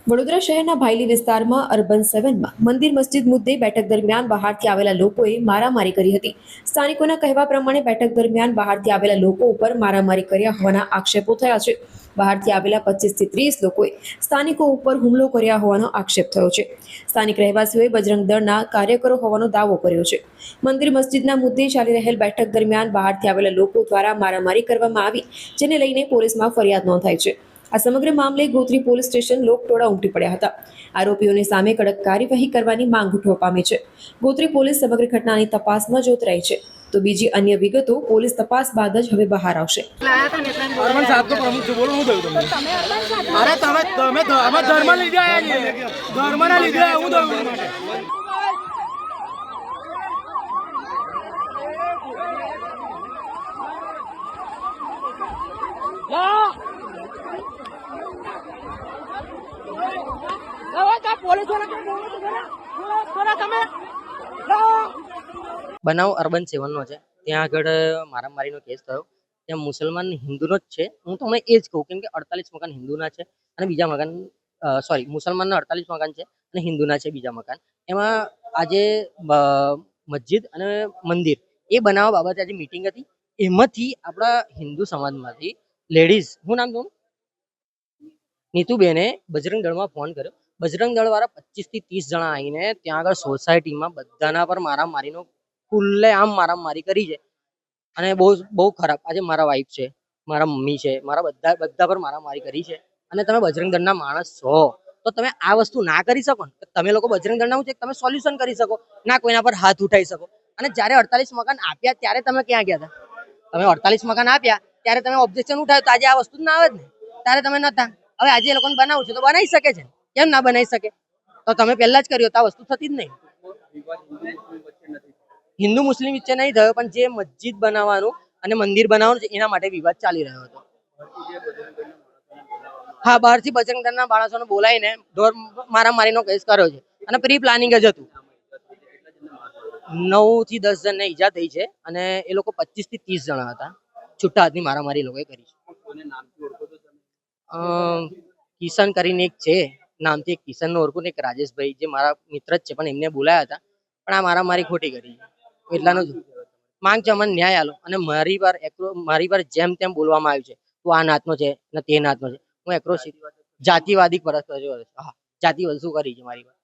વડોદરા શહેરના ભાયલી વિસ્તારમાં અર્બન 7માં મંદિર મસ્જિદ મુદ્દે બેઠક દરમિયાન બહારથી આવેલા લોકોએ મારામારી કરી હતી. સ્થાનિકોના કહેવા પ્રમાણે બેઠક દરમિયાન બહારથી આવેલા લોકો ઉપર મારામારી કર્યા હોવાના આક્ષેપો થયા છે. બહારથી આવેલા 25 થી 30 લોકોએ સ્થાનિકો ઉપર હુમલો કર્યા હોવાનો આક્ષેપ થયો છે. સ્થાનિક રહેવાસીઓએ બજરંગ દળના કાર્યકરો હોવાનો દાવો કર્યો છે. મંદિર મસ્જિદના મુદ્દે ચાલી રહેલ બેઠક દરમિયાન બહારથી આવેલા લોકો દ્વારા મારામારી કરવામાં આવી, જેને લઈને પોલીસમાં ફરિયાદ નોંધાઈ છે. આ સમગ્ર મામલે ગોત્રી પોલીસ સ્ટેશન લોકટોળા ઉમટી પડ્યા હતા. આરોપીઓની સામે કડક કાર્યવાહી કરવાની માંગ ઉઠવા પામી છે. ગોત્રી પોલીસ સમગ્ર ઘટનાની તપાસમાં જોતરાઈ છે, તો બીજી અન્ય વિગતો પોલીસ તપાસ બાદ જ હવે બહાર આવશે. અરબન સાહેબ તો પ્રમુખ છે, બોલો હું થયું તમને? અરે તમે અમે ધર્મ લીધે આવ્યા છીએ, ધર્મના લીધે હું ધર્મ માટે બનાવ અર્બન 7નો છે. ત્યાં આગળ મારામારીનો કેસ થયો. ત્યાં મુસલમાન હિન્દુનો જ છે. હું તમને એ જ કહું, કેમ કે 48 મકાન હિન્દુના છે અને બીજા મકાન મુસલમાનના 48 મકાન છે અને હિન્દુના છે બીજા મકાન. એમાં આજે મસ્જિદ અને મંદિર એ બનાવવા બાબતે આજે મીટિંગ હતી. એમાંથી આપણા હિન્દુ સમાજમાંથી લેડીઝ, હું નામ કહું, નીતુબેને બજરંગ દળમાં ફોન કર્યો. બજરંગ દળ વાળા 25 થી 30 જણા આવીને ત્યાં આગળ સોસાયટીમાં બધાના પર મારામારીનો ખુલ્લે આમ મારામારી કરી છે અને બહુ બહુ ખરાબ. આજે મારા વાઈફ છે, મારા મમ્મી છે, મારા બધા પર મારામારી કરી છે. અને તમે બજરંગ દળના માણસ છો તો તમે આ વસ્તુ ના કરી શકો ને? તમે લોકો બજરંગ દળના છે, તમે સોલ્યુશન કરી શકો ના, કોઈના પર હાથ ઉઠાવી શકો. અને જ્યારે 48 મકાન આપ્યા ત્યારે તમે ક્યાં ગયા હતા? તમે 48 મકાન આપ્યા ત્યારે તમે ઓબ્જેક્શન ઉઠાવ્યું તો આજે આ વસ્તુ ના આવે જ ને. ત્યારે તમે નતા. હવે આજે એ લોકોને બનાવું છે તો બનાવી શકે છે, કેમ ના બનાવી શકે? તો તમે પહેલા જ કર્યો તો આ વસ્તુ થતી જ નહીં. હિન્દુ મુસ્લિમ વચ્ચે નહીં થયો, પણ જે મસ્જિદ બનાવવાનું અને મંદિર બનાવવાનું છે એના માટે વિવાદ ચાલી રહ્યો હતો. હા, બહારથી બજરંગ દળના માણસોને બોલાવીને ઢોર મારામારીનો કેસ કર્યો છે અને પ્રી પ્લાનિંગ જ હતું. 9 થી 10 જણને ઈજા થઈ છે અને એ લોકો 25 થી 30 જણા હતા. છૂટા હાથની મારામારી લોકોએ કરી છે. કિશન કરીને એક છે, નામથી એક કિશનને ઓળખું ને એક રાજેશભાઈ, જે મારા મિત્ર જ છે, પણ એમને બોલાયા હતા. પણ આ મારામારી ખોટી કરી એટલાનું જ માંગ છે. અમને ન્યાય આલો. અને મારી પર જેમ તેમ બોલવામાં આવ્યું છે, તું આ નાતનો છે ને તે નાતનો છે. હું એકરો જાતિવાદી પરસ્પર, હા, જાતિવાદ શું કરી છે મારી પર?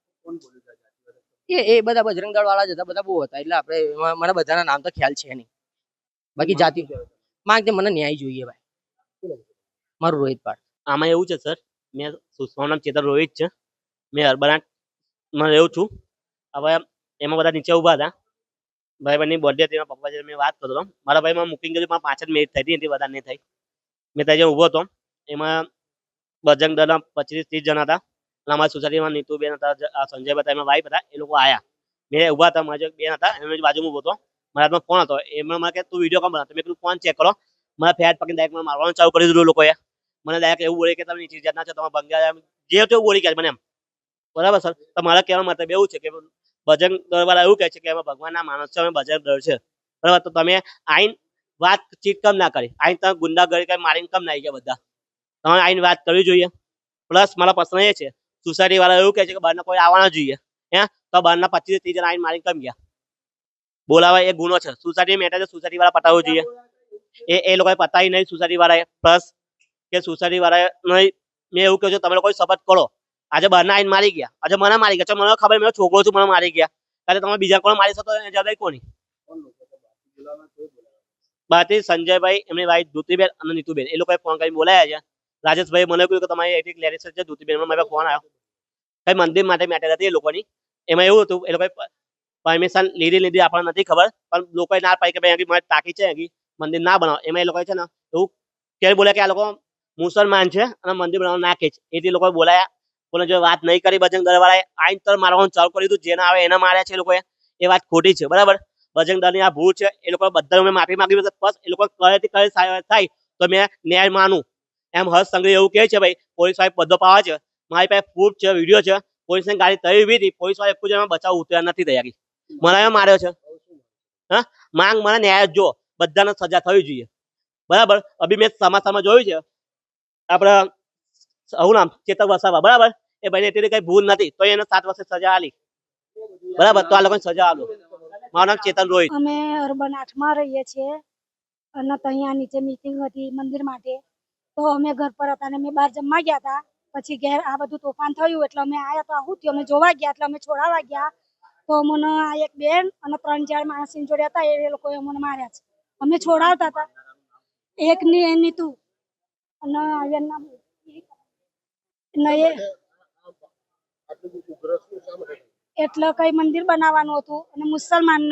એ બધા બજરંગ દળ વાળા જ હતા, બધા બહુ હતા, એટલે આપણે મને બધાના નામ તો ખ્યાલ છે નહીં. બાકી જાતિ માંગ છે, મને ન્યાય જોઈએ ભાઈ. મારું રોહિત પાડ. આમાં એવું છે સર, મારું નામ ચેતન રોહિત છે. મેં અર્બનમાં રહું છું. હવે એમાં બધા નીચે ઊભા હતા. ભાઈબંધની બર્થડે હતી, પપ્પા જે મેં વાત કરતો હતો. મારા ભાઈ માં બુકિંગ કર્યું, 5 જ મિનિટ થઈ હતી, એથી વધારે નહીં થઈ. મેં ત્યાં ઊભો હતો. એમાં બજરંગ દળના 25-30 જણા હતા. અમારી સોસાયટીમાં નીતુબેન હતા, સંજય હતા, એમાં વાઈફ હતા. એ લોકો આયા. મેં ઊભા હતા, મારા બેન હતા, એમની બાજુમાં ઊભો હતો. મારા હાથમાં ફોન હતો. એમાં મને કે તું વિડીયો કોણ બનાવ? મેં કીધું ફોન ચેક કરો. મારા ફેટ પકડીને ડાયરેક્ટ મારવાનું ચાલુ કરી દીધું લોકોએ. મને ડાયરેક્ટ એવું બોલે કે તમે નીચે જાતના છો, તમે બંગાળ જે તો એવું બોલી ગયા મને એમ. બરાબર સર, તો મારા કહેવાનો મતલબ એવું છે કે બજરંગ દળ વાળા એવું કહે છે કે અમે ભગવાનના માણસ છે, અમે બજરંગ દળ છે, બરાબર? તો તમે આઈન વાતચીત કમ ના કરી? આઈન તમે ગુંડાગર્દી કરી મારીને કમ ના આવી ગયા બધા? તમે આઈન વાત કરવી જોઈએ. પ્લસ મારા પ્રશ્ન એ છે, સોસાયટી વાળા એવું કહે છે કે બહારના કોઈ આવવાના જોઈએ, હે? તો બહારના 25-30 જણા આઈન મારીને કમ ગયા? બોલાવા એ ગુનો છે. સોસાયટી મેટર છે, સોસાયટી વાળા પતાવવું જોઈએ. એ લોકોએ પતાવી નહીં સોસાયટી વાળાએ. પ્લસ કે સોસાયટી વાળાએ નહીં. મેં એવું કહ્યું તમે લોકો શપથ કરો. આજે બહારના આઈને મારી ગયા, આજે મને મારી ગયા. મને ખબર, મેં છોકરો છું, મને મારી ગયા. ત્યારે તમે બીજા કોણ મારી શકો? જવાબદારી કોની? બાકી સંજયભાઈ, એમની વાઈફ ધુતીબેન અને નીતુબેન, એ લોકોએ ફોન કરીને બોલાયા છે. રાજેશભાઈ મને કહ્યું કે તમારી એક લેડીઝ છે ધુતીબેન, મારા ફોન આવ્યો. કઈ મંદિર માટે મેટર હતી એ લોકોની. એમાં એવું હતું, એ લોકોએ પરમિશન લીધી આપણને નથી ખબર, પણ લોકોએ ના પાડી કે ભાઈ મારી ટાંકી છે, મંદિર ના બનાવો. એમાં એ લોકોએ છે ને એવું ક્યારે બોલે કે આ લોકો મુસલમાન છે અને મંદિર બનાવવા નાખે છે. એથી લોકો બોલાયા. કોને જો વાત નહીં કરી, બજરંગ દળ વાળાએ આઈન તર મારવાનું ચાલુ કરી દીધું. જેના આવે એને માર્યા છે એ લોકોએ. એ વાત ખોટી છે, બરાબર? બજરંગ દળની આ ભૂલ છે. એ લોકો બધા મેં માફી માંગી. બસ એ લોકો કરે થાય તો મેં ન્યાય માનું. એમ હર્ષ સંઘવી એવું કહે છે ભાઈ પોલીસ વાળા બધો પાવા છે. મારી પાસે પ્રૂફ છે, વિડીયો છે. પોલીસની ગાડી તઈ ઉભી હતી, પોલીસ વાળા એકું જણા બચાવ ઉતર્યા નથી તૈયારી. મને માર્યો છે. હા, માંગ મને ન્યાય જો, બધાને સજા થવી જોઈએ, બરાબર? અભી મેં સમાચારમાં જોયું છે, આપડે આવું નામ ચેતક વસાવા, બરાબર? એ ભાઈને એટલી કઈ ભૂલ નથી તો એને 7 વર્ષે સજા આલી, બરાબર? તો આ લોકોને સજા આલો. મારું નામ ચેતન રોહિત. અમે અર્બન 8 માં રહીએ છીએ અને ત્યાં નીચે મીટિંગ હતી મંદિર માટે, તો અમે ઘર પર હતા અને અમે બહાર જમવા ગયા હતા. પછી ઘેર આ બધું તોફાન થયું એટલે અમે આયા, તો આવું થયું, અમે જોવા ગયા એટલે અમે છોડાવવા ગયા તો અમને આ એક બેન અને 3-4 માણસની જોડે હતા, એ લોકોએ અમને માર્યા છે. અમે છોડાવતા હતા, એકની એની તું અને આયરના એટલે કઈ મંદિર બનાવવાનું હતું અને મુસલમાન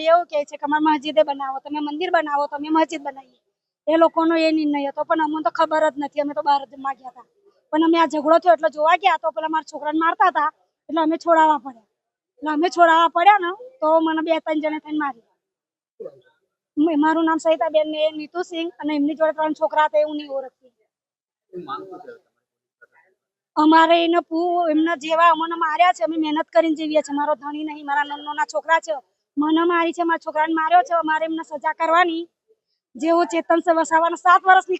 એવું કહે છે કે અમારે મસ્જિદે બનાવો, તમે મંદિર બનાવો, તમે મસ્જિદ બનાવીએ. એ લોકોનો એ નિર્ણય હતો, પણ અમને તો ખબર જ નથી. અમે તો બહાર જમવા ગયા હતા, પણ અમે આ ઝઘડો થયો એટલે જોવા ગયા તો પેલા મારા છોકરાને મારતા હતા એટલે અમે છોડાવવા પડ્યા. એટલે અમે છોડાવવા પડ્યા ને તો મને 2-3 જણે થઈને મારી. મારું નામ સહિતાબેન ને નીતુ સિંહ અને એમની જોડે 3 છોકરા હતા, એવું નહીં ઓળખતી. અમારે એમના જેવા અમને માર્યા છે, અમે મહેનત કરીને જીવીએ છીએ. મારો ધણી નહીં, મારા નાના છોકરા છે, મને મારી છે, મારા છોકરાને માર્યો છે. અમારે એમને સજા કરવાની, જેવો ચેતન વસાવાના 7 વર્ષની